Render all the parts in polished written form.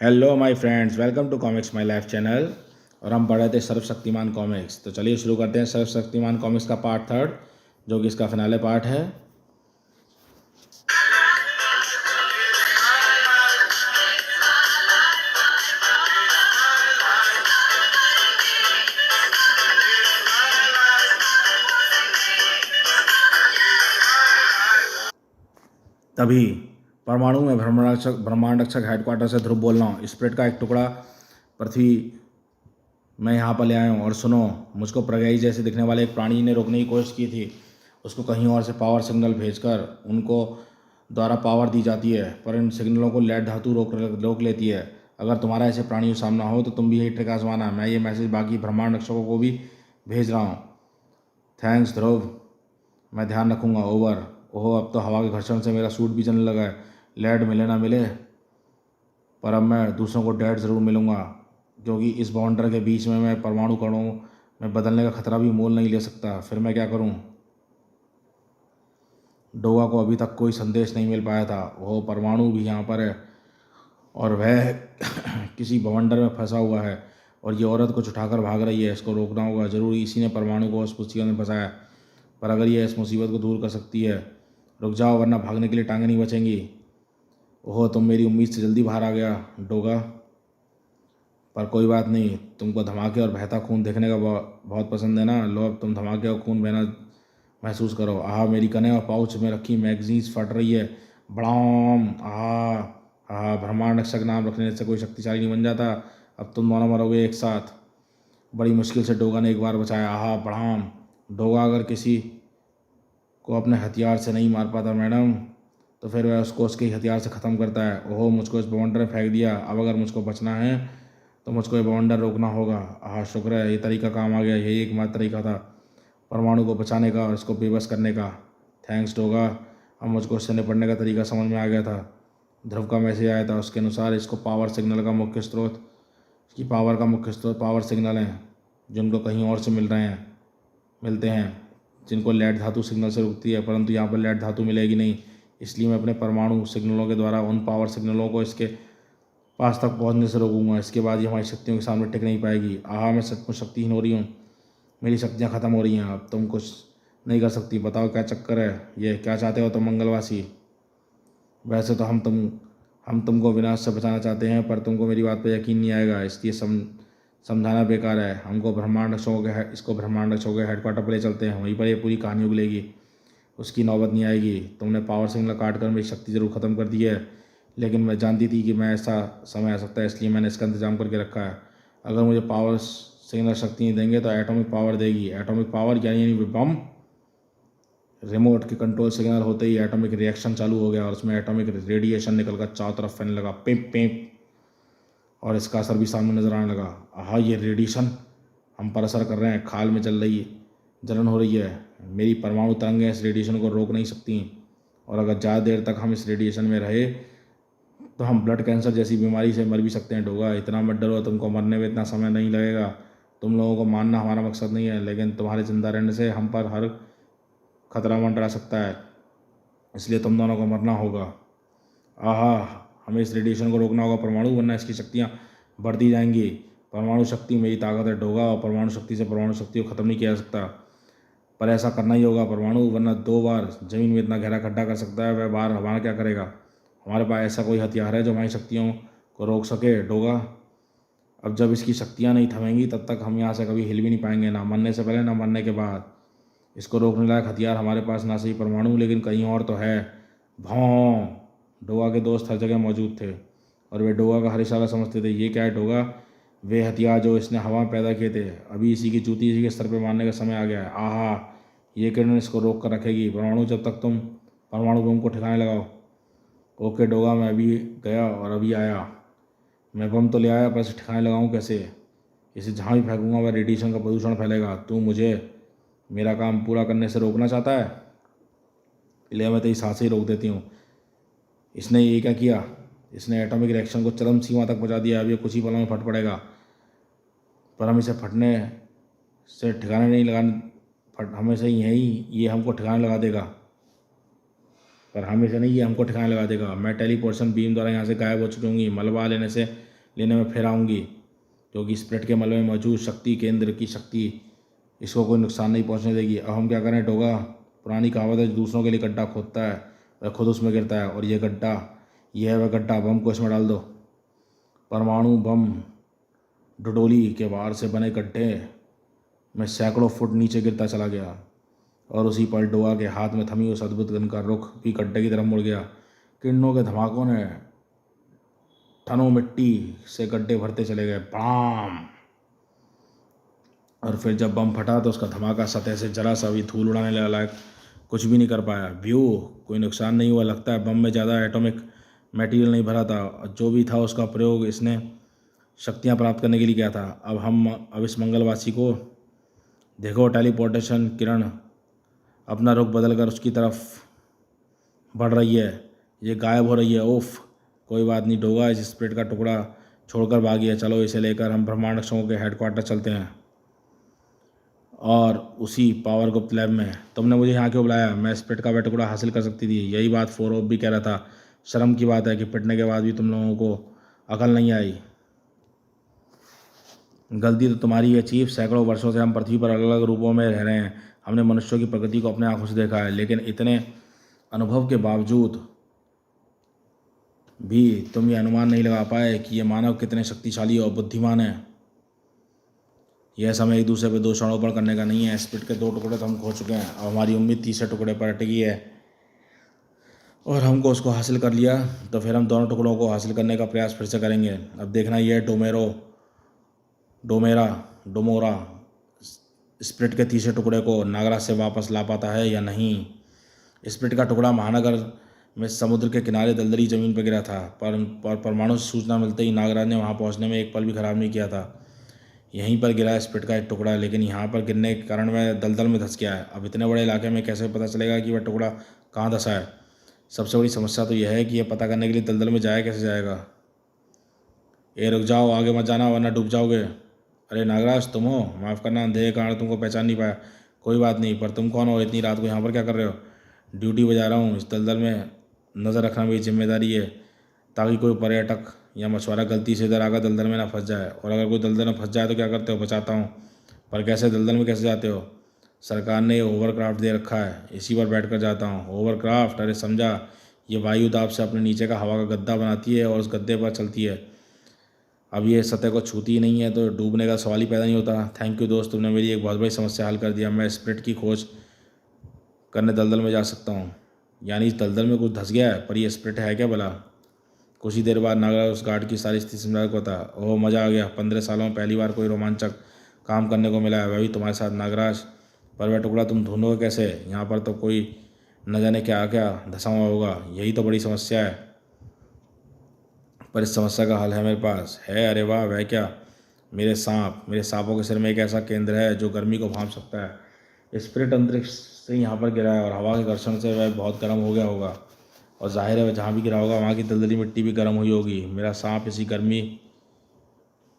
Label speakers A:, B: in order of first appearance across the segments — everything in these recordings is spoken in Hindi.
A: Hello my friends, welcome to comics my life channel. और हम पढ़ रहे थे सर्वशक्तिमान कॉमिक्स। तो चलिए शुरू करते हैं सर्वशक्तिमान कॉमिक्स का पार्ट थर्ड, जो कि इसका फिनाले पार्ट है। तभी परमाणु में ब्रह्मांड रक्षक हेडक्वार्टर से ध्रुव बोल रहा हूँ। स्प्रिट का एक टुकड़ा पृथ्वी मैं यहाँ पर ले आया हूँ। और सुनो, मुझको प्रज्ञाई जैसे दिखने वाले एक प्राणी ने रोकने की कोशिश की थी। उसको कहीं और से पावर सिग्नल भेजकर उनको द्वारा पावर दी जाती है, पर इन सिग्नलों को लेड धातु रोक लेती है। अगर तुम्हारा ऐसे प्राणियों सामना हो तो तुम भी यही ट्रिक आजमाना। मैं ये मैसेज बाकी ब्रह्मांड रक्षकों को भी भेज रहा हूँ। थैंक्स ध्रुव, मैं ध्यान रखूँगा। ओवर। ओहो, अब तो हवा के घर्षण से मेरा सूट भी जलने लगा है। लेड मिले ना मिले, पर अब मैं दूसरों को डेड ज़रूर मिलूँगा, क्योंकि इस बाउंडर के बीच में मैं परमाणु कणों में बदलने का खतरा भी मोल नहीं ले सकता। फिर मैं क्या करूँ? डोगा को अभी तक कोई संदेश नहीं मिल पाया था। वो परमाणु भी यहाँ पर है और वह किसी बवंडर में फंसा हुआ है, और ये औरत कुछ उठाकर भाग रही है। इसको रोकना होगा। ज़रूर इसी ने परमाणु को उस मुसीबत में फंसाया। पर अगर ये इस मुसीबत को दूर कर सकती है, रुक जाओ, वरना भागने के लिए टांगें नहीं बचेंगी। ओहो, तुम मेरी उम्मीद से जल्दी बाहर आ गया डोगा। पर कोई बात नहीं, तुमको धमाके और बहता खून देखने का बहुत पसंद है ना। लो, अब तुम धमाके और खून बहना महसूस करो। आह, मेरी कने और पाउच में रखी मैगजीन्स फट रही है। बड़ाम। आह आह, ब्रह्मांड रक्षक नाम रखने से कोई शक्तिशाली नहीं बन जाता। अब तुम दोनों मरोगे एक साथ। बड़ी मुश्किल से डोगा ने एक बार बचाया। आह, बड़ाम। डोगा अगर किसी को अपने हथियार से नहीं मार पाता मैडम, तो फिर वह उसको उसके हथियार से ख़त्म करता है। ओहो, मुझको इस बवंडर में फेंक दिया। अब अगर मुझको बचना है तो मुझको ये बवंडर रोकना होगा। आह, शुक्र है ये तरीका काम आ गया। यही एकमात्र तरीका था परमाणु को बचाने का और इसको बेबस करने का। थैंक्स डोगा, अब मुझको उससे निपटने का तरीका समझ में आ गया था। ध्रुव का मैसेज आया था, उसके अनुसार इसको पावर सिग्नल का मुख्य स्रोत इसकी पावर का मुख्य स्रोत पावर सिग्नल हैं, जिनको कहीं और से मिलते हैं, जिनको लेड धातु सिग्नल से रुकती है। परंतु यहाँ पर लेड धातु मिलेगी नहीं। इसलिए मैं अपने परमाणु सिग्नलों के द्वारा उन पावर सिग्नलों को इसके पास तक पहुँचने से रोकूंगा। इसके बाद ये हमारी शक्तियों के सामने टिक नहीं पाएगी। आहा, मैं सचमुच शक्तिहीन हो रही हूँ। मेरी शक्तियाँ ख़त्म हो रही हैं। अब तुम कुछ नहीं कर सकती। बताओ क्या चक्कर है? ये क्या चाहते हो तुम मंगलवासी? वैसे तो हम तुमको विनाश से बचाना चाहते हैं, पर तुमको मेरी बात पर यकीन नहीं आएगा, इसलिए समझाना बेकार है। इसको ब्रह्मांड रक्षकों के हेडक्वार्टर पर ले चलते हैं। वहीं पर ये पूरी कहानी उगलेगी। उसकी नौबत नहीं आएगी। तुमने पावर सिग्नल काट कर मेरी शक्ति ज़रूर ख़त्म कर दी है, लेकिन मैं जानती थी कि मैं ऐसा समय आ सकता है, इसलिए मैंने इसका इंतजाम करके रखा है। अगर मुझे पावर सिग्नल शक्ति नहीं देंगे तो एटॉमिक पावर देगी। एटॉमिक पावर यानी बम। रिमोट के कंट्रोल सिग्नल होते ही एटॉमिक रिएक्शन चालू हो गया और उसमें एटॉमिक रेडिएशन निकलकर चारों तरफ फैलने लगा। पिंप पिंप। और इसका असर भी सामने नजर आने लगा। आहा, ये रेडिएशन हम पर असर कर रहे हैं। खाल में जलन हो रही है। मेरी परमाणु तरंगें इस रेडिएशन को रोक नहीं सकती, और अगर ज़्यादा देर तक हम इस रेडिएशन में रहे तो हम ब्लड कैंसर जैसी बीमारी से मर भी सकते हैं। डोगा, इतना मत डरो, तुमको मरने में इतना समय नहीं लगेगा। तुम लोगों को मारना हमारा मकसद नहीं है, लेकिन तुम्हारे जिंदा रहने से हम पर हर खतरा मंडरा सकता है, इसलिए तुम दोनों को मरना होगा। आहा, हमें इस रेडिएशन को रोकना होगा परमाणु, वरना इसकी शक्तियाँ बढ़ती जाएंगी। परमाणु शक्ति मेरी ताकत है डोगा, और परमाणु शक्ति से परमाणु शक्ति को ख़त्म नहीं किया जा सकता। पर ऐसा करना ही होगा परमाणु, वरना 2 बार ज़मीन में इतना गहरा खड्डा कर सकता है। वह बार हमारा क्या करेगा? हमारे पास ऐसा कोई हथियार है जो हमारी शक्तियों को रोक सके डोगा? अब जब इसकी शक्तियाँ नहीं थमेंगी तब तक हम यहाँ से कभी हिल भी नहीं पाएंगे, ना मरने से पहले ना मरने के बाद। इसको रोकने लायक हथियार हमारे पास ना सही परमाणु, लेकिन कहीं और तो है। भौं। डोगा के दोस्त हर जगह मौजूद थे और वे डोगा का हर इशारा समझते थे। ये क्या है डोगा? वे हथियार जो इसने हवा में पैदा किए थे। अभी इसी की जूती इसी के सर पे मारने का समय आ गया है। आहा, ये किरण इसको रोक कर रखेगी परमाणु, जब तक तुम परमाणु बम को ठिकाने लगाओ। ओके डोगा, मैं अभी गया और अभी आया। मैं बम तो ले आया, पर इसे ठिकाने लगाऊँ कैसे? इसे जहाँ भी फेंकूंगा वह रेडिएशन का प्रदूषण फैलेगा। तू मुझे मेरा काम पूरा करने से रोकना चाहता है, इसलिए मैं तेरी सांसें ही रोक देती हूँ। इसने ये क्या किया? इसने एटॉमिक रिएक्शन को चरम सीमा तक पहुँचा दिया। अब ये कुछ ही पलों में फट पड़ेगा, पर हम इसे फटने से ठिकाने नहीं लगाने फट हमें से यही ये हमको ठिकाने लगा देगा। पर हम इसे नहीं, ये हमको ठिकाने लगा देगा। मैं टेलीपोर्टेशन बीम द्वारा यहाँ से गायब हो चुकी हूँ। मलबा लेने में फिर आऊँगी, क्योंकि स्प्रिट के मलबे में मौजूद शक्ति केंद्र की शक्ति इसको कोई नुकसान नहीं पहुँचने देगी। अब हम क्या करें डोगा? पुरानी कहावत है, जो दूसरों के लिए गड्ढा खोदता है वह खुद उसमें गिरता है, और ये गड्ढा, ये है वह गड्ढा। बम को इसमें डाल दो। परमाणु बम डुडोली के बाहर से बने गड्ढे में सैकड़ों फुट नीचे गिरता चला गया, और उसी पल डोगा के हाथ में थमी उस अद्भुत गन का रुख भी गड्ढे की तरफ मुड़ गया। किरणों के धमाकों ने टनों मिट्टी से गड्ढे भरते चले गए। बाम! और फिर जब बम फटा तो उसका धमाका सतह से जरा सा भी धूल उड़ाने लायक कुछ भी नहीं कर पाया। व्यू कोई नुकसान नहीं हुआ। लगता है बम में ज़्यादा एटॉमिक मटेरियल नहीं भरा था, और जो भी था उसका प्रयोग इसने शक्तियाँ प्राप्त करने के लिए किया था। अब इस मंगलवासी को देखो, टेलीपोर्टेशन किरण अपना रुख बदलकर उसकी तरफ बढ़ रही है, ये गायब हो रही है। उफ, कोई बात नहीं डोगा, इस स्प्रिट का टुकड़ा छोड़कर भागी है। चलो इसे लेकर हम ब्रह्मांड रक्षकों के हेडक्वार्टर चलते हैं, और उसी पावर गुप्त लैब में। तुमने मुझे यहाँ क्यों बुलाया? मैं स्प्रिट का वह टुकड़ा हासिल कर सकती थी। यही बात फोरओप भी कह रहा था। शर्म की बात है कि पिटने के बाद भी तुम लोगों को अकल नहीं आई। गलती तो तुम्हारी है चीफ। सैकड़ों वर्षों से हम पृथ्वी पर अलग अलग रूपों में रह रहे हैं। हमने मनुष्यों की प्रगति को अपने आंखों से देखा है, लेकिन इतने अनुभव के बावजूद भी तुम ये अनुमान नहीं लगा पाए कि ये मानव कितने शक्तिशाली और बुद्धिमान है। यह समय एक दूसरे पर दोषारोपण करने का नहीं है। स्प्रिट के 2 टुकड़े तो हम खो चुके हैं। अब हमारी उम्मीद तीसरे टुकड़े पर अटकी है, और हमको उसको हासिल कर लिया तो फिर हम दोनों टुकड़ों को हासिल करने का प्रयास फिर से करेंगे। अब देखना यह डोमोरा स्प्रिट के तीसरे टुकड़े को नागराज से वापस ला पाता है या नहीं। स्प्रिट का टुकड़ा महानगर में समुद्र के किनारे दलदली ज़मीन पर गिरा था, पर परमाणु से सूचना मिलते ही नागराज ने वहां पहुंचने में एक पल भी खराब नहीं किया था। यहीं पर गिरा स्प्रिट का एक टुकड़ा, लेकिन यहाँ पर गिरने के कारण वह दलदल में धंस गया है। अब इतने बड़े इलाके में कैसे पता चलेगा कि वह टुकड़ा कहाँ धंसा है? सबसे बड़ी समस्या तो यह है कि यह पता करने के लिए दलदल में जाया कैसे जाएगा। रुक जाओ, आगे मत जाना वरना डूब जाओगे। अरे नागराज, तुम हो? माफ़ करना, अंधेरे के कारण तुमको पहचान नहीं पाया। कोई बात नहीं, पर तुम कौन हो? इतनी रात को यहाँ पर क्या कर रहे हो? ड्यूटी बजा रहा हूँ। इस दलदल में नज़र रखना मेरी जिम्मेदारी है, ताकि कोई पर्यटक या मछुआरा गलती से इधर आकर दलदल में ना फंस जाए। और अगर कोई दलदल में फंस जाए तो क्या करते हो? बचाता हूँ। पर कैसे? दलदल में कैसे जाते हो? सरकार ने ओवरक्राफ्ट दे रखा है, इसी पर बैठ कर जाता हूँ। ओवरक्राफ्ट? अरे समझा, ये वायु दाब से अपने नीचे का हवा का गद्दा बनाती है और उस गद्दे पर चलती है। अब ये सतह को छूती ही नहीं है तो डूबने का सवाल ही पैदा नहीं होता। थैंक यू दोस्त, तुमने मेरी एक बहुत बड़ी समस्या हल कर दिया। मैं स्प्रिट की खोज करने दलदल में जा सकता हूँ। यानी इस दलदल में कुछ धंस गया है, पर यह स्प्रिट है क्या भला? कुछ ही देर बाद नागराज उस गार्ड की सारी स्थिति समझा को था। ओह, मज़ा आ गया। 15 सालों में पहली बार कोई रोमांचक काम करने को मिला है, वह भी तुम्हारे साथ नागराज। पर वह टुकड़ा तुम ढूंढोगे कैसे? यहाँ पर तो कोई न जाने क्या क्या धंसा हुआ होगा। यही तो बड़ी समस्या है, पर इस समस्या का हल है मेरे पास। है? अरे वाह, वह क्या? मेरे सांपों के सिर में एक ऐसा केंद्र है जो गर्मी को भांप सकता है। स्प्रिट अंतरिक्ष से यहाँ पर गिरा है, और हवा के घर्षण से वह बहुत गर्म हो गया होगा, और जाहिर है वह जहाँ भी गिरा होगा वहाँ की दलदली मिट्टी भी गर्म हुई होगी। मेरा सांप इसी गर्मी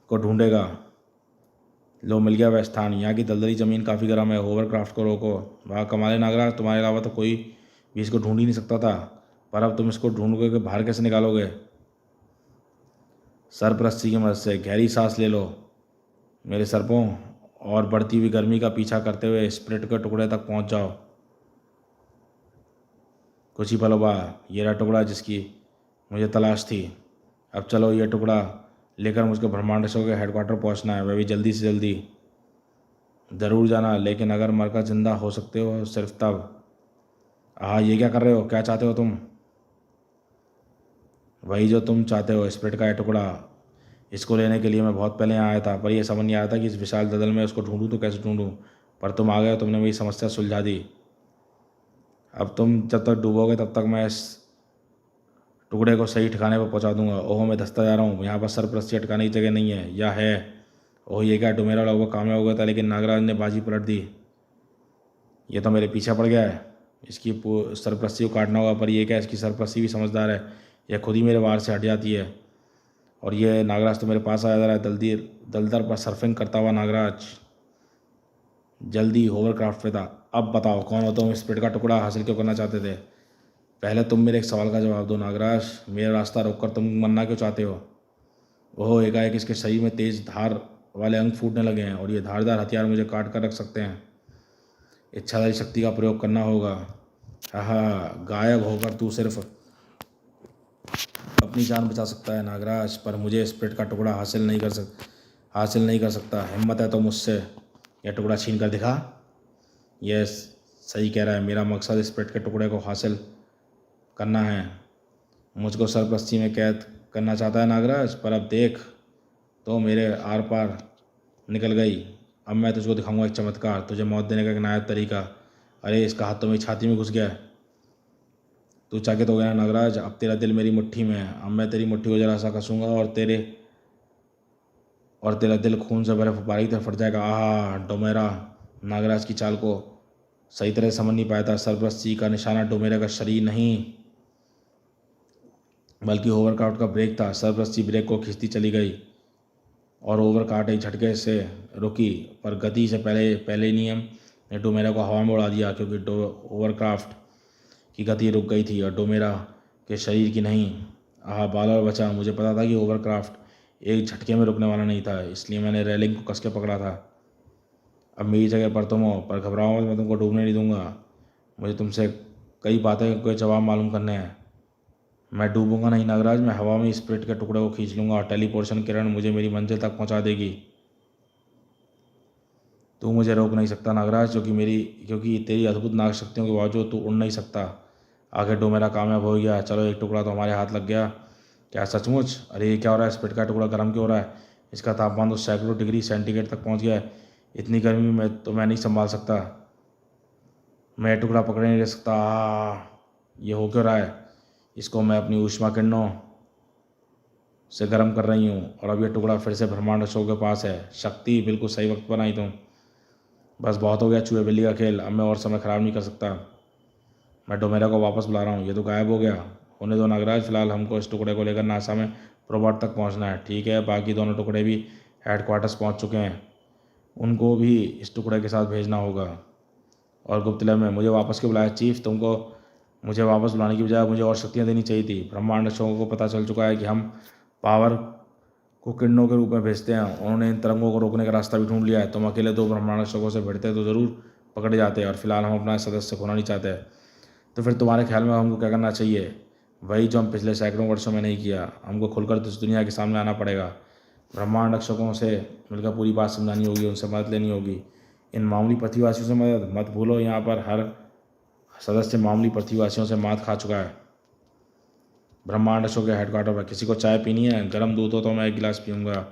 A: को ढूंढेगा। लो, मिल गया वह स्थान। यहाँ की दलदली ज़मीन काफ़ी गर्म है। होवरक्राफ्ट को रोको। वाह कमाल है नागराज, तुम्हारे अलावा तो कोई भी इसको ढूंढ ही नहीं सकता था, पर अब तुम इसको ढूंढ के बाहर कैसे निकालोगे? सरपरस्ती की मदद से। गहरी सांस ले लो मेरे सरपों, और बढ़ती हुई गर्मी का पीछा करते हुए स्प्रिट के टुकड़े तक पहुंच जाओ। कुछ ही पलों बाद ये रहा टुकड़ा जिसकी मुझे तलाश थी। अब चलो, ये टुकड़ा लेकर मुझको ब्रह्मांड रक्षकों के हेडक्वार्टर पहुंचना है, वह भी जल्दी से जल्दी। ज़रूर जाना, लेकिन अगर मरकर जिंदा हो सकते हो सिर्फ तब। ये क्या कर रहे हो? क्या चाहते हो तुम? वही जो तुम चाहते हो, स्प्रिट का ये टुकड़ा। इसको लेने के लिए मैं बहुत पहले यहाँ आया था, पर यह समझ नहीं आया था कि इस विशाल दलदल में उसको ढूंढूं तो कैसे ढूंढूं। पर तुम आ गए, तुमने मेरी समस्या सुलझा दी। अब तुम जब तक डूबोगे तब तक मैं इस टुकड़े को सही ठिकाने पर पहुंचा दूंगा। ओह, मैं धंसता जा रहा हूँ। यहाँ पर सरपरस्ती अटकाने की जगह नहीं है, या है? ओह, ये क्या? डोमेरा लगभग कामयाब हो गया था, लेकिन नागराज ने बाजी पलट दी। ये तो मेरे पीछे पड़ गया है। इसकी सरपरस्ती को काटना होगा। पर यह क्या, इसकी सरपरस्ती भी समझदार है, यह खुद ही मेरे वार से हट जाती है। और ये नागराज तो मेरे पास आया जा रहा है, दलदल पर सर्फिंग करता हुआ नागराज जल्दी होवरक्राफ्ट पे था। अब बताओ कौन हो तुम? स्प्रिट का टुकड़ा हासिल क्यों करना चाहते थे? पहले तुम मेरे एक सवाल का जवाब दो नागराज, मेरा रास्ता रोककर तुम मरना क्यों चाहते हो? ओह, एकाएक इसके शरीर में तेज धार वाले अंग फूटने लगे हैं और ये धारदार हथियार मुझे काट कर रख सकते हैं। इच्छाधारी शक्ति का प्रयोग करना होगा। हाँ, गायब होकर तू सिर्फ अपनी जान बचा सकता है नागराज, पर मुझे स्प्रिट का टुकड़ा हासिल नहीं कर सकता। हिम्मत है तो मुझसे यह टुकड़ा छीन कर दिखा। यह सही कह रहा है, मेरा मकसद स्प्रिट के टुकड़े को हासिल करना है। मुझको सरपरस्ती में कैद करना चाहता है नागराज, पर अब देख तो मेरे आर पार निकल गई। अब मैं तुझको दिखाऊंगा एक चमत्कार, तुझे मौत देने का एक नायाब तरीका। अरे, इसका हाथ तो मेरी छाती में घुस गया। तू चकित हो गया नागराज, अब तेरा दिल मेरी मुट्ठी में है। अब मैं तेरी मुट्ठी को जरा सा कसूंगा और तेरा दिल खून से भरे फुब्बारे की तरफ फट जाएगा। आह, डोमेरा नागराज की चाल को सही तरह समझ नहीं पाया था। सरपरस्ती का निशाना डोमेरा का शरीर नहीं बल्कि होवरक्राफ्ट का ब्रेक था। सरपरस्ती ब्रेक को खींचती चली गई और ओवरकार्ट एक झटके से रुकी, पर गति से पहले नियम ने डोमेरा को हवा में उड़ा दिया, क्योंकि ओवरक्राफ्ट की गति रुक गई थी और डोमेरा के शरीर की नहीं। आह, बालर बचा। मुझे पता था कि ओवरक्राफ्ट एक झटके में रुकने वाला नहीं था, इसलिए मैंने रेलिंग को कस के पकड़ा था। अब मेरी जगह पर तुम हो, पर घबराओ मत, मैं तुमको डूबने नहीं दूंगा। मुझे तुमसे कई बातें के जवाब मालूम करने हैं। मैं डूबूंगा नहीं नागराज, मैं हवा में स्प्रिट के टुकड़े को खींच लूंगा और टेलीपोर्शन किरण मुझे मेरी मंजिल तक पहुंचा देगी। तू मुझे रोक नहीं सकता नागराज, क्योंकि तेरी अद्भुत नाग शक्तियों के बावजूद तू उड़ नहीं सकता। आखिर डोमेरा कामयाब हो गया। चलो, एक टुकड़ा तो हमारे हाथ लग गया। क्या सचमुच? अरे, ये क्या हो रहा है? स्प्रिट का टुकड़ा गर्म क्यों हो रहा है? इसका तापमान तो सैकड़ों डिग्री सेंटीग्रेड तक पहुँच गया है। इतनी गर्मी में तो मैं नहीं संभाल सकता। मैं टुकड़ा पकड़े नहीं रह सकता। ये हो क्यों रहा है? इसको मैं अपनी ऊष्मा किरणों से गर्म कर रही हूँ और अब यह टुकड़ा फिर से ब्रह्मांड रक्षकों के पास है। शक्ति, बिल्कुल सही वक्त पर आई तुम। बस बहुत हो गया चूहे बिल्ली का खेल, अब मैं और समय ख़राब नहीं कर सकता। मैं डोमेरा को वापस बुला रहा हूँ। ये तो गायब हो गया। होने दो नागराज, फिलहाल हमको इस टुकड़े को लेकर नासा में प्रोबॉट तक पहुँचना है। ठीक है, बाकी दोनों टुकड़े भी हेडक्वार्टर्स पहुँच चुके हैं, उनको भी इस टुकड़े के साथ भेजना होगा। और गुप्तलय में मुझे वापस क्यों बुलाया चीफ? तुमको मुझे वापस बुलाने की बजाय मुझे और शक्तियाँ देनी चाहिए थी। ब्रह्मांड रक्षकों को पता चल चुका है कि हम पावर को किरणों के रूप में भेजते हैं। उन्होंने इन तरंगों को रोकने का रास्ता भी ढूंढ लिया है। तुम अकेले दो ब्रह्मांड रक्षकों से भिड़ते तो ज़रूर पकड़े जाते, और फिलहाल हम अपना सदस्य खोना नहीं चाहते। तो फिर तुम्हारे ख्याल में हमको क्या करना चाहिए? वही जो हम पिछले सैकड़ों वर्षों में नहीं किया। हमको खुलकर इस दुनिया के सामने आना पड़ेगा। ब्रह्मांड रक्षकों से मिलकर पूरी बात समझानी होगी, उनसे मदद लेनी होगी। इन मामूली पृथ्वीवासियों से मदद मत भूलो। यहाँ पर हर सदस्य मामूली पृथ्वीवासियों से मात खा चुका है। ब्रह्मांड रक्षकों के हेडक्वार्टर पर किसी को चाय पीनी है? गर्म दूध हो तो मैं एक गिलास पीऊँगा।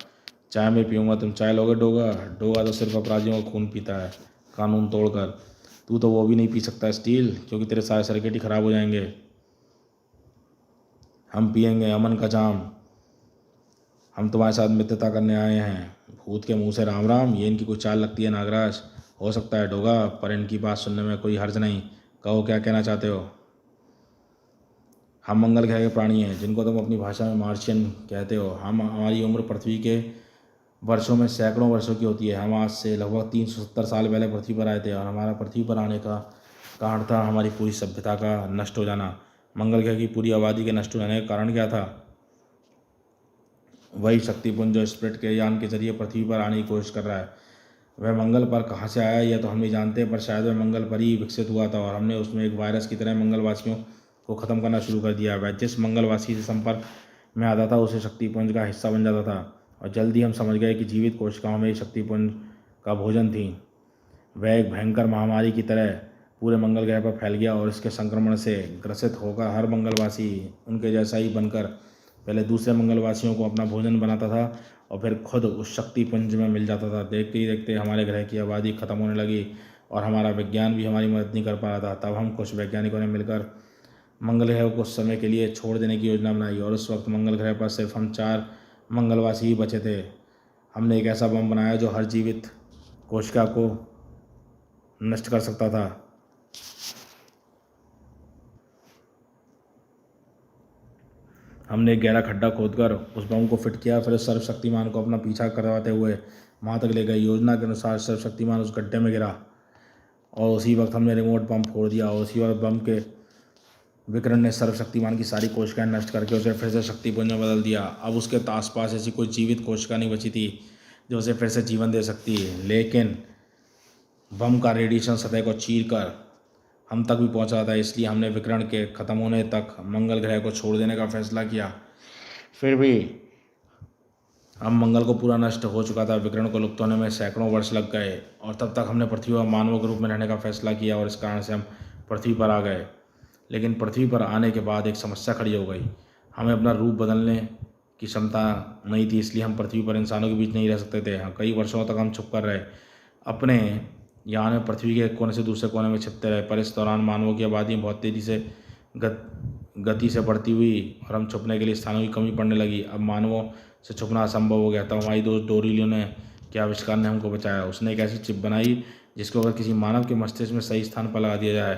A: चाय में पीऊँगा। तुम चाय लोगे? डोगा डोगा तो सिर्फ अपराधियों का खून पीता है, कानून तोड़कर। तू तो वो भी नहीं पी सकता स्टील, क्योंकि तेरे सारे सर्किट ही खराब हो जाएंगे। हम पिएंगे अमन का जाम। हम तुम्हारे साथ मित्रता करने आए हैं। भूत के मुंह से राम राम, ये इनकी कुछ चाल लगती है नागराज। हो सकता है डोगा, पर इनकी बात सुनने में कोई हर्ज नहीं। कहो, क्या कहना चाहते हो? हम मंगल ग्रह के प्राणी हैं, जिनको तुम अपनी भाषा में मार्शियन कहते हो। हमारी उम्र पृथ्वी के वर्षों में सैकड़ों वर्षों की होती है। हम आज से लगभग 370 साल पहले पृथ्वी पर आए थे, और हमारा पृथ्वी पर आने का कारण था हमारी पूरी सभ्यता का नष्ट हो जाना। मंगल ग्रह की पूरी आबादी के नष्ट हो जाने का कारण क्या था? वही शक्तिपुंज जो स्प्रिट के यान के जरिए पृथ्वी पर आने की कोशिश कर रहा है। वह मंगल पर कहाँ से आया यह तो हम नहीं जानते, पर शायद वह मंगल पर ही विकसित हुआ था, और हमने उसमें एक वायरस की तरह मंगलवासियों को ख़त्म करना शुरू कर दिया। वह जिस मंगलवासी से संपर्क में आता था उसे शक्तिपुंज का हिस्सा बन जाता था, और जल्दी हम समझ गए कि जीवित कोशिकाओं में शक्तिपुंज का भोजन थी। वह एक भयंकर महामारी की तरह पूरे मंगल ग्रह पर फैल गया, और इसके संक्रमण से ग्रसित होकर हर मंगलवासी उनके जैसा ही बनकर पहले दूसरे मंगलवासियों को अपना भोजन बनाता था और फिर खुद उस शक्तिपुंज में मिल जाता था। देखते ही देखते हमारे ग्रह की आबादी खत्म होने लगी, और हमारा विज्ञान भी हमारी मदद नहीं कर पा रहा था। तब हम कुछ वैज्ञानिकों ने मिलकर मंगल ग्रह को कुछ समय के लिए छोड़ देने की योजना बनाई, और उस वक्त मंगल ग्रह पर सिर्फ हम 4 मंगलवासी ही बचे थे। हमने एक ऐसा बम बनाया जो हर जीवित कोशिका को नष्ट कर सकता था। हमने एक गहरा खड्डा खोदकर उस बम को फिट किया, फिर सर्वशक्तिमान को अपना पीछा करवाते हुए वहाँ तक ले गए। योजना के अनुसार सर्वशक्तिमान उस गड्ढे में गिरा, और उसी वक्त हमने रिमोट बम फोड़ दिया, और उसी वक्त बम के विकर्ण ने सर्वशक्तिमान की सारी कोशिकाएं नष्ट करके उसे फिर से शक्तिपुंज में बदल दिया। अब उसके आसपास ऐसी कोई जीवित कोशिका नहीं बची थी जो उसे फिर से जीवन दे सकती है। लेकिन बम का रेडिएशन सतह को चीर कर हम तक भी पहुंचा था, इसलिए हमने विकर्ण के ख़त्म होने तक मंगल ग्रह को छोड़ देने का फैसला किया। फिर भी अब मंगल को पूरा नष्ट हो चुका था। विकर्ण को लुप्त होने में सैकड़ों वर्ष लग गए और तब तक हमने पृथ्वी पर मानवों के रूप में रहने का फैसला किया और इस कारण से हम पृथ्वी पर आ गए। लेकिन पृथ्वी पर आने के बाद एक समस्या खड़ी हो गई। हमें अपना रूप बदलने की क्षमता नहीं थी, इसलिए हम पृथ्वी पर इंसानों के बीच नहीं रह सकते थे। कई वर्षों तक हम छुप कर रहे, अपने यान में पृथ्वी के कोने से दूसरे कोने में छिपते रहे। पर इस दौरान मानवों की आबादी बहुत तेज़ी से गति से बढ़ती हुई और हम छुपने के लिए स्थानों की कमी पड़ने लगी। अब मानवों से छुपना असंभव हो गया। तब हमारी दोस्त डोरीलियो ने के आविष्कार ने हमको बचाया। उसने एक ऐसी चिप बनाई जिसको अगर किसी मानव के मस्तिष्क में सही स्थान पर लगा दिया जाए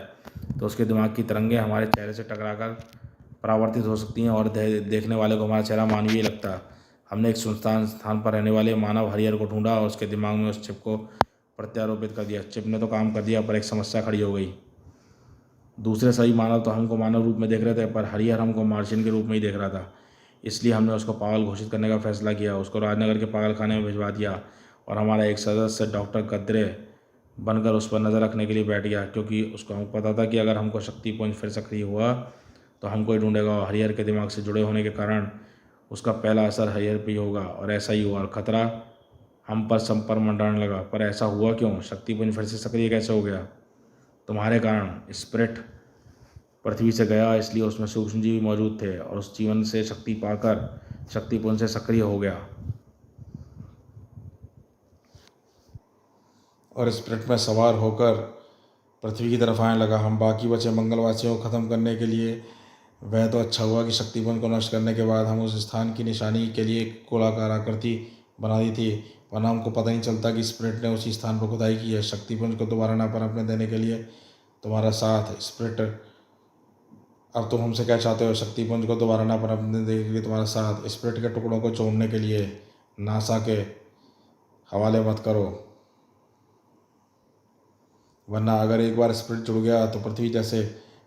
A: तो उसके दिमाग की तरंगें हमारे चेहरे से टकराकर परावर्तित हो सकती हैं और देखने वाले को हमारा चेहरा मानवीय लगता है। हमने एक सुनसान स्थान पर रहने वाले मानव हरिहर को ढूंढा और उसके दिमाग में उस चिप को प्रत्यारोपित कर दिया। चिप ने तो काम कर दिया, पर एक समस्या खड़ी हो गई। दूसरे सही मानव तो हमको मानव रूप में देख रहे थे, पर हरिहर हमको मार्शियन के रूप में ही देख रहा था। इसलिए हमने उसको पागल घोषित करने का फैसला किया। उसको राजनगर के पागल खाने में भिजवा दिया और हमारा एक सदस्य डॉक्टर कद्रे बनकर उस पर नज़र रखने के लिए बैठ गया, क्योंकि उसको हमको पता था कि अगर हमको शक्तिपुंज फिर सक्रिय हुआ तो हमको ही ढूंढेगा और हरिहर के दिमाग से जुड़े होने के कारण उसका पहला असर हरिहर पर ही होगा। और ऐसा ही हुआ और खतरा हम पर संपर्क मंडराने लगा। पर ऐसा हुआ क्यों? शक्तिपुंज फिर से सक्रिय कैसे हो गया? तुम्हारे कारण। स्पिरिट पृथ्वी से गया, इसलिए उसमें सूक्ष्म जीव मौजूद थे और उस जीवन से शक्ति पाकर शक्तिपुंज से सक्रिय हो गया और स्पिरिट में सवार होकर पृथ्वी की तरफ आने लगा। हम बाकी बचे मंगलवासियों को ख़त्म करने के लिए। वह तो अच्छा हुआ कि शक्तिपुंज को नष्ट करने के बाद हम उस स्थान की निशानी के लिए एक गोलाकार आकृति बना दी थी, वरना हमको पता नहीं चलता कि स्पिरिट ने उसी स्थान पर खुदाई की है। शक्तिपुंज को दोबारा ना पनपने देने के लिए तुम्हारा साथ। स्पिरिट, अब तुम हमसे क्या चाहते हो? शक्तिपुंज को दोबारा ना पनपने देने के लिए तुम्हारा साथ। स्पिरिट के टुकड़ों को जोड़ने के लिए नासा के हवाले मत करो, वरना अगर एक बार स्पिरिट जुड़ गया तो पृथ्वी जैसे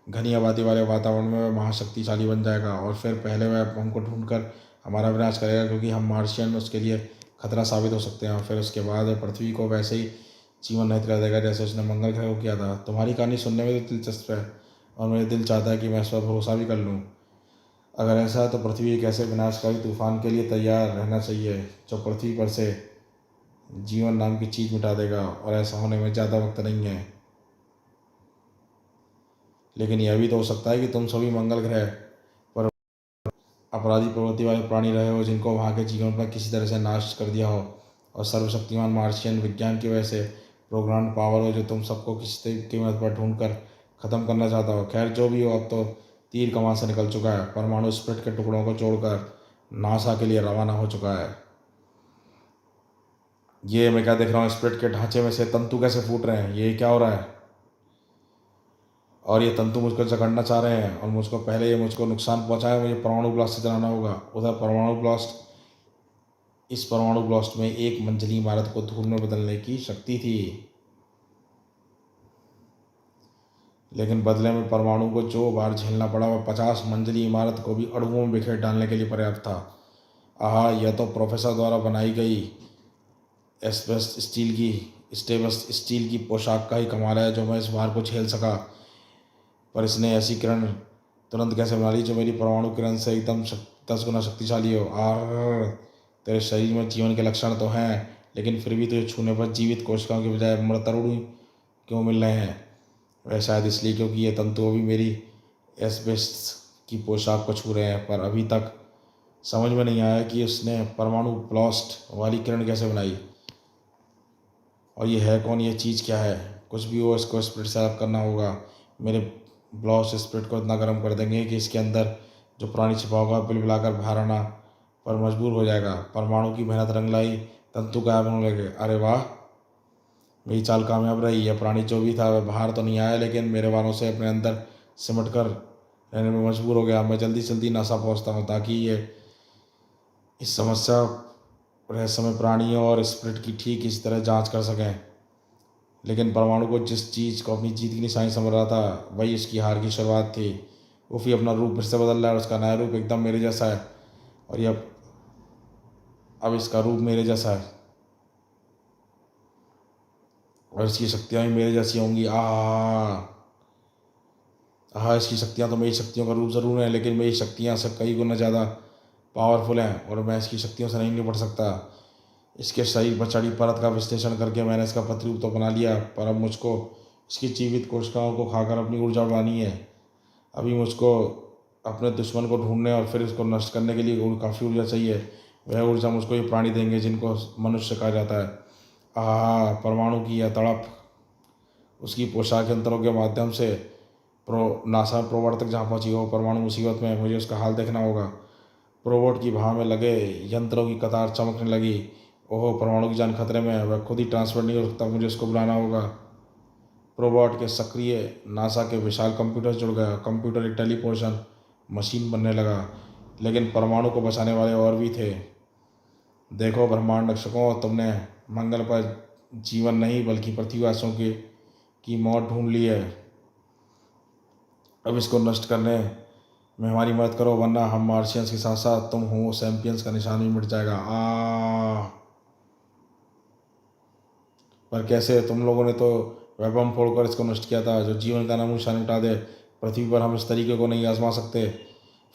A: घनी आबादी वाले वातावरण में वह महाशक्तिशाली बन जाएगा और फिर पहले वह हमको ढूंढकर हमारा विनाश करेगा, क्योंकि हम मार्शियन उसके लिए खतरा साबित हो सकते हैं। और फिर उसके बाद वह पृथ्वी को वैसे ही जीवन रहित कर देगा जैसे उसने मंगल ग्रह को किया था। तुम्हारी कहानी सुनने में तो दिलचस्प है और मेरा दिल चाहता है कि मैं इस पर भरोसा भी कर लूँ। अगर ऐसा है तो पृथ्वी एक ऐसे विनाशकारी तूफान के लिए तैयार रहना चाहिए जो पृथ्वी पर से जीवन नाम की चीज़ मिटा देगा, और ऐसा होने में ज़्यादा वक्त नहीं है। लेकिन यह भी तो हो सकता है कि तुम सभी मंगल ग्रह पर अपराधी प्रवृत्ति वाले प्राणी रहे हो, जिनको वहाँ के जीवन पर किसी तरह से नाश कर दिया हो, और सर्वशक्तिमान मार्शियन विज्ञान की वजह से प्रोग्राम पावर हो जो तुम सबको किसी कीमत पर ढूंढ कर ख़त्म करना चाहता हो। खैर जो भी हो, अब तो तीर कमान से निकल चुका है। परमाणु स्पिरिट के टुकड़ों को जोड़कर नासा के लिए रवाना हो चुका है। ये मैं क्या देख रहा हूँ? स्पिरिट के ढांचे में से तंतु कैसे फूट रहे हैं? ये क्या हो रहा है? और ये तंतु मुझको जकड़ना चाह रहे हैं और मुझको पहले ये मुझको नुकसान पहुंचाए। मुझे परमाणु ब्लास्ट से चलाना होगा। उधर परमाणु ब्लास्ट, इस परमाणु ब्लास्ट में एक मंजिली इमारत को धूल में बदलने की शक्ति थी, लेकिन बदले में परमाणु को जो बार झेलना पड़ा वह 50 मंजिली इमारत को भी अणुओं में बिखेर डालने के लिए पर्याप्त था। आहा, यह तो प्रोफेसर द्वारा बनाई गई स्टेबस स्टील की पोशाक का ही कमाल है जो मैं इस भार को झेल सका। पर इसने ऐसी किरण तुरंत कैसे बना ली जो मेरी परमाणु किरण से एकदम 10 गुना शक्तिशाली हो। तेरे शरीर में जीवन के लक्षण तो हैं, लेकिन फिर भी तुझे छूने पर जीवित कोशिकाओं के बजाय मृत अणु क्यों मिल रहे हैं? वह शायद इसलिए क्योंकि ये तंतु अभी मेरी एस्बेस्टस की पोशाक को छू रहे हैं। पर अभी तक समझ में नहीं आया कि उसने परमाणु ब्लास्ट वाली किरण कैसे बनाई, और ये है कौन? ये चीज़ क्या है? कुछ भी हो, इसको स्पिरिट से अलग करना होगा। मेरे ब्लास्ट स्पिरिट को इतना गर्म कर देंगे कि इसके अंदर जो प्राणी छिपा होगा बिलबिलाकर बाहर आना पर मजबूर हो जाएगा। परमाणु की मेहनत रंग लाई, तंतु गायब होने लगे। अरे वाह, मेरी चाल कामयाब रही। यह प्राणी जो भी था वह बाहर तो नहीं आया, लेकिन मेरे वालों से अपने अंदर सिमट कर रहने में मजबूर हो गया। मैं जल्दी जल्दी नासा पहुंचता हूँ ताकि ये इस समस्या रहस्यमय प्राणियों और स्पिरिट की ठीक इस तरह जांच कर सकें। लेकिन परमाणु को जिस चीज़ को अपनी जीत की निशानी समझ रहा था वही उसकी हार की शुरुआत थी। वो भी अपना रूप फिर से बदल रहा है और उसका नया रूप एकदम मेरे जैसा है। और ये अब इसका रूप मेरे जैसा है और इसकी शक्तियाँ भी मेरे जैसी होंगी। हाँ, इसकी शक्तियाँ तो मेरी शक्तियों का रूप ज़रूर है, लेकिन मेरी शक्तियाँ से कई गुना ज़्यादा पावरफुल हैं और मैं इसकी शक्तियों से नहीं निपट सकता। इसके शरीर पर चढ़ी परत का विश्लेषण करके मैंने इसका प्रतिरूप तो बना लिया, पर अब मुझको इसकी जीवित कोशिकाओं को खाकर अपनी ऊर्जा बढ़ानी है। अभी मुझको अपने दुश्मन को ढूंढने और फिर इसको नष्ट करने के लिए काफ़ी ऊर्जा चाहिए। वह ऊर्जा मुझको ये प्राणी देंगे जिनको मनुष्य कहा जाता है। परमाणु की यह तड़प उसकी पोशाक यंत्रों के माध्यम से नासा प्रोबोट तक जहाँ पहुँची हो। परमाणु मुसीबत में, मुझे उसका हाल देखना होगा। प्रोबोट की भाव में लगे यंत्रों की कतार चमकने लगी। ओहो, परमाणु की जान खतरे में है, वह खुद ही ट्रांसफर नहीं हो सकता, मुझे उसको बुलाना होगा। प्रोबोट के सक्रिय नासा के विशाल कंप्यूटर जुड़ गया। कंप्यूटर एक टेलीपोर्शन मशीन बनने लगा, लेकिन परमाणु को बचाने वाले और भी थे। देखो ब्रह्मांड रक्षकों, तुमने मंगल पर जीवन नहीं बल्कि पृथ्वीवासियों की मौत ढूंढ ली है। अब इसको नष्ट करने में हमारी मदद करो, वरना हम मार्शियंस के साथ साथ तुम होमो सैपियंस का निशान भी मिट जाएगा। पर कैसे? तुम लोगों ने तो वह बम फोड़कर इसको नष्ट किया था जो जीवन का नामो निशान मिटा दे। पृथ्वी पर हम इस तरीके को नहीं आजमा सकते,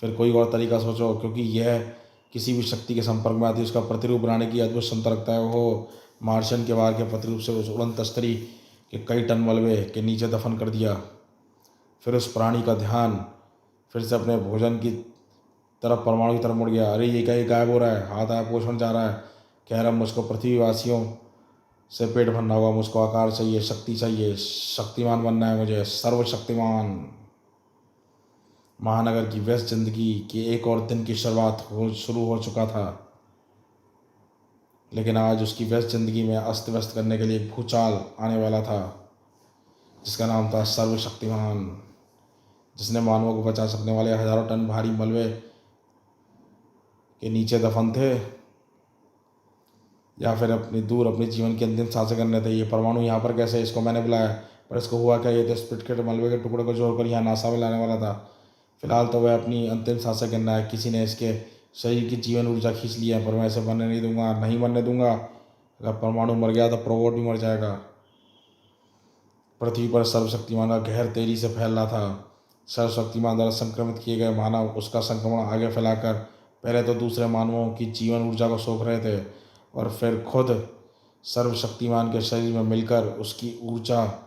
A: फिर कोई और तरीका सोचो, क्योंकि यह किसी भी शक्ति के संपर्क में आती है उसका प्रतिरूप बनाने की अद्भुत क्षमता रखता है। वो मार्शियन के बाहर के प्रतिरूप से उस उड़न तस्तरी के कई टन मलबे के नीचे दफन कर दिया। फिर उस प्राणी का ध्यान फिर से अपने भोजन की तरफ, परमाणु की तरफ मुड़ गया। अरे ये क्या, ये गायब हो रहा है, हाथ आया पोषण जा रहा है। कह रहा मुझको पृथ्वीवासियों से पेट भरना होगा, मुझको आकार चाहिए, शक्ति चाहिए, शक्तिमान बनना है मुझे, सर्वशक्तिमान। महानगर की व्यस्त जिंदगी के एक और दिन की शुरू हो चुका था, लेकिन आज उसकी व्यस्त जिंदगी में अस्त व्यस्त करने के लिए एक भूचाल आने वाला था, जिसका नाम था सर्वशक्तिमान, जिसने मानवों को बचा सकने वाले हजारों टन भारी मलबे के नीचे दफन थे, या फिर अपने जीवन की अंतिम सांसें करने थे। ये परमाणु यहाँ पर कैसे? इसको मैंने बुलाया, पर इसको हुआ क्या? ये तो स्पिट मलबे के टुकड़े को जोड़कर यहाँ नासा में लाने वाला था। फिलहाल तो वह अपनी अंतिम सांसें गिनना है। किसी ने इसके शरीर की जीवन ऊर्जा खींच ली है, पर मैं इसे मरने नहीं दूंगा, नहीं मरने दूंगा। अगर परमाणु मर गया तो प्रोबोट भी मर जाएगा। पृथ्वी पर सर्वशक्तिमान का कहर तेजी से फैल रहा था। सर्वशक्तिमान द्वारा संक्रमित किए गए मानव उसका संक्रमण आगे फैलाकर पहले तो दूसरे मानवों की जीवन ऊर्जा को सोख रहे थे और फिर खुद सर्वशक्तिमान के शरीर में मिलकर उसकी ऊर्जा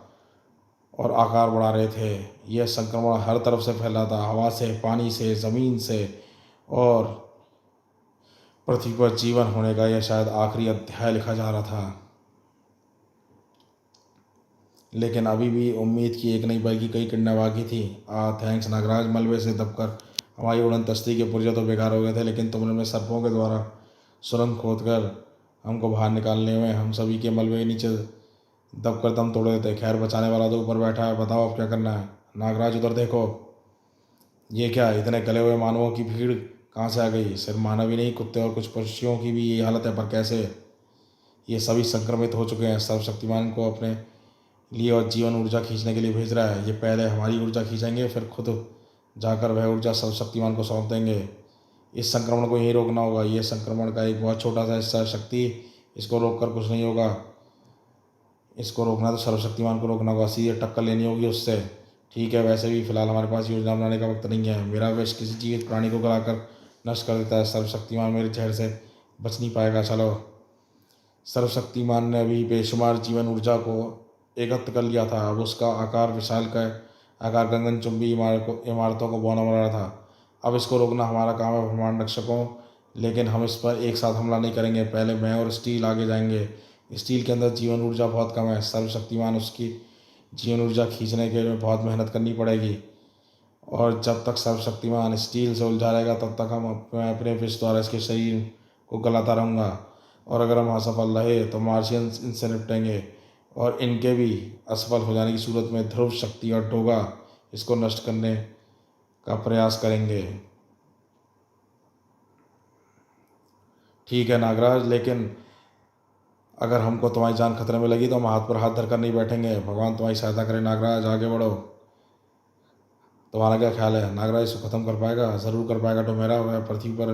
A: और आकार बढ़ा रहे थे। यह संक्रमण हर तरफ से फैला था, हवा से, पानी से, ज़मीन से, और पृथ्वी पर जीवन होने का यह शायद आखिरी अध्याय लिखा जा रहा था। लेकिन अभी भी उम्मीद की एक नहीं बल्कि कई किरणें बाकी थी। थैंक्स नागराज, मलबे से दबकर हमारी उड़न तस्ती के पुर्जे तो बेकार हो गए थे, लेकिन तुमने अपने सर्पों के द्वारा सुरंग खोदकर हमको बाहर निकालने में हम सभी के मलबे के नीचे दबकर दम तोड़ देते। खैर, बचाने वाला तो ऊपर बैठा है, बताओ अब क्या करना है। नागराज उधर देखो, ये क्या, इतने गले हुए मानवों की भीड़ कहाँ से आ गई? सिर्फ मानव ही नहीं, कुत्ते और कुछ पक्षियों की भी यही हालत है, पर कैसे? ये सभी संक्रमित हो चुके हैं। सर्वशक्तिमान को अपने लिए और जीवन ऊर्जा खींचने के लिए भेज रहा है। ये पहले हमारी ऊर्जा खींचेंगे, फिर खुद जाकर वह ऊर्जा सर्वशक्तिमान को सौंप देंगे। इस संक्रमण को यहीं रोकना होगा। ये संक्रमण का एक बहुत छोटा सा हिस्सा शक्ति, इसको रोक कर कुछ नहीं होगा। इसको रोकना तो सर्वशक्तिमान को रोकना होगा, सीधे टक्कर लेनी होगी उससे। ठीक है, वैसे भी फिलहाल हमारे पास योजना बनाने का वक्त नहीं है। मेरा विष किसी जीवित प्राणी को गलाकर नष्ट कर देता है। सर्वशक्तिमान मेरे जहर से बच नहीं पाएगा। चलो। सर्वशक्तिमान ने अभी बेशुमार जीवन ऊर्जा को एकत्र कर लिया था। अब उसका आकार विशाल का आकार गगनचुंबी इमारतों को बौना बना रहा था। अब इसको रोकना हमारा काम है ब्रह्मांड रक्षकों, लेकिन हम इस पर एक साथ हमला नहीं करेंगे। पहले मैं और स्टील आगे जाएंगे। स्टील के अंदर जीवन ऊर्जा बहुत कम है। सर्वशक्तिमान उसकी जीवन ऊर्जा खींचने के लिए बहुत मेहनत करनी पड़ेगी, और जब तक सर्वशक्तिमान स्टील से उलझा रहेगा तब तक मैं अपने विष द्वारा इसके शरीर को गलाता रहूँगा। और अगर हम असफल रहे तो मार्शियंस इनसे निपटेंगे, और इनके भी असफल हो जाने की सूरत में ध्रुव शक्ति और डोगा इसको नष्ट करने का प्रयास करेंगे। ठीक है नागराज, लेकिन अगर हमको तुम्हारी जान खतरे में लगी तो हम हाथ पर हाथ धरकर नहीं बैठेंगे। भगवान तुम्हारी सहायता करे नागराज, आगे बढ़ो। तुम्हारा क्या ख्याल है, नागराज इसको ख़त्म कर पाएगा? ज़रूर कर पाएगा। तो मेरा वह पृथ्वी पर,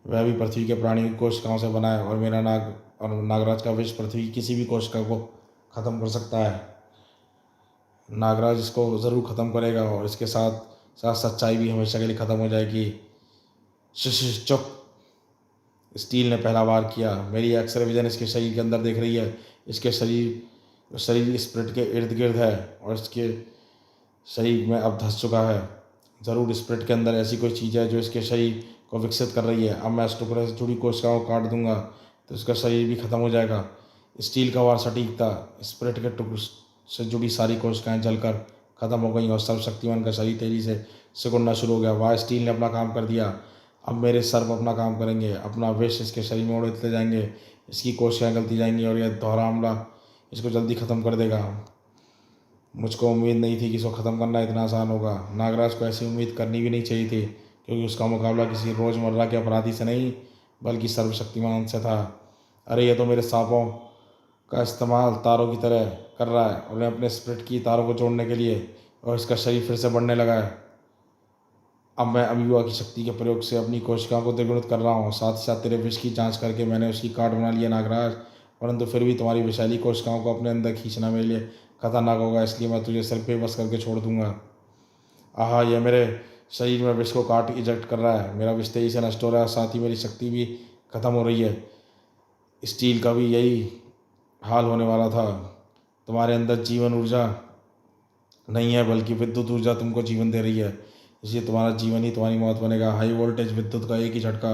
A: वह भी पृथ्वी के प्राणी कोशिकाओं से बना है, और मेरा नागराज का विष पृथ्वी की किसी भी कोशिका को ख़त्म कर सकता है। नागराज इसको ज़रूर ख़त्म करेगा, और इसके साथ साथ सच्चाई भी हमेशा के लिए ख़त्म हो जाएगी। चुप। स्टील ने पहला वार किया। मेरी एक्सरे विजन इसके शरीर के अंदर देख रही है। इसके शरीर शरीर स्प्रिट के इर्द गिर्द है, और इसके शरीर में अब धंस चुका है। ज़रूर स्प्रिट के अंदर ऐसी कोई चीज़ है जो इसके शरीर को विकसित कर रही है। अब मैं इस टुकड़े से जुड़ी कोशिकाओं को काट दूंगा तो इसका शरीर भी खत्म हो जाएगा। स्टील का वार सटीक था। स्प्रिट के टुकड़े से जुड़ी सारी कोशिकाएं जलकर खत्म हो गई, और सर्वशक्तिमान का शरीर तेजी से सिकुड़ना शुरू हो गया। वाह, स्टील ने अपना काम कर दिया। अब मेरे सर्प अपना काम करेंगे। अपना विष इसके शरीर में उड़ते जाएंगे। इसकी कोशिकाएं गलती जाएंगी, और यह दोहरा हमला इसको जल्दी ख़त्म कर देगा। मुझको उम्मीद नहीं थी कि इसको ख़त्म करना इतना आसान होगा। नागराज को ऐसी उम्मीद करनी भी नहीं चाहिए थी, क्योंकि उसका मुकाबला किसी रोज़मर्रा के अपराधी से नहीं, बल्कि सर्वशक्तिमान से था। अरे, ये तो मेरे सांपों का इस्तेमाल तारों की तरह कर रहा है, और मैं अपने स्प्रिट की तारों को जोड़ने के लिए, और इसका शरीर फिर से बढ़ने लगा है। अब मैं अमीबा की शक्ति के प्रयोग से अपनी कोशिकाओं को द्विगुणित कर रहा हूँ। साथ ही साथ तेरे विष की जांच करके मैंने उसकी कार्ड बना लिया नागराज, परंतु फिर भी तुम्हारी विषैली कोशिकाओं को अपने अंदर खींचना मेरे लिए खतरनाक होगा, इसलिए मैं तुझे सिर्फ बेबस करके छोड़ दूंगा। आहा, यह मेरे शरीर में विष को काट इजेक्ट कर रहा है। मेरा विष तेजी से नष्ट हो रहा है, साथ ही मेरी शक्ति भी खत्म हो रही है। स्टील का भी यही हाल होने वाला था। तुम्हारे अंदर जीवन ऊर्जा नहीं है, बल्कि विद्युत ऊर्जा तुमको जीवन दे रही है, इसलिए तुम्हारा जीवन ही तुम्हारी मौत बनेगा। हाई वोल्टेज विद्युत का एक ही झटका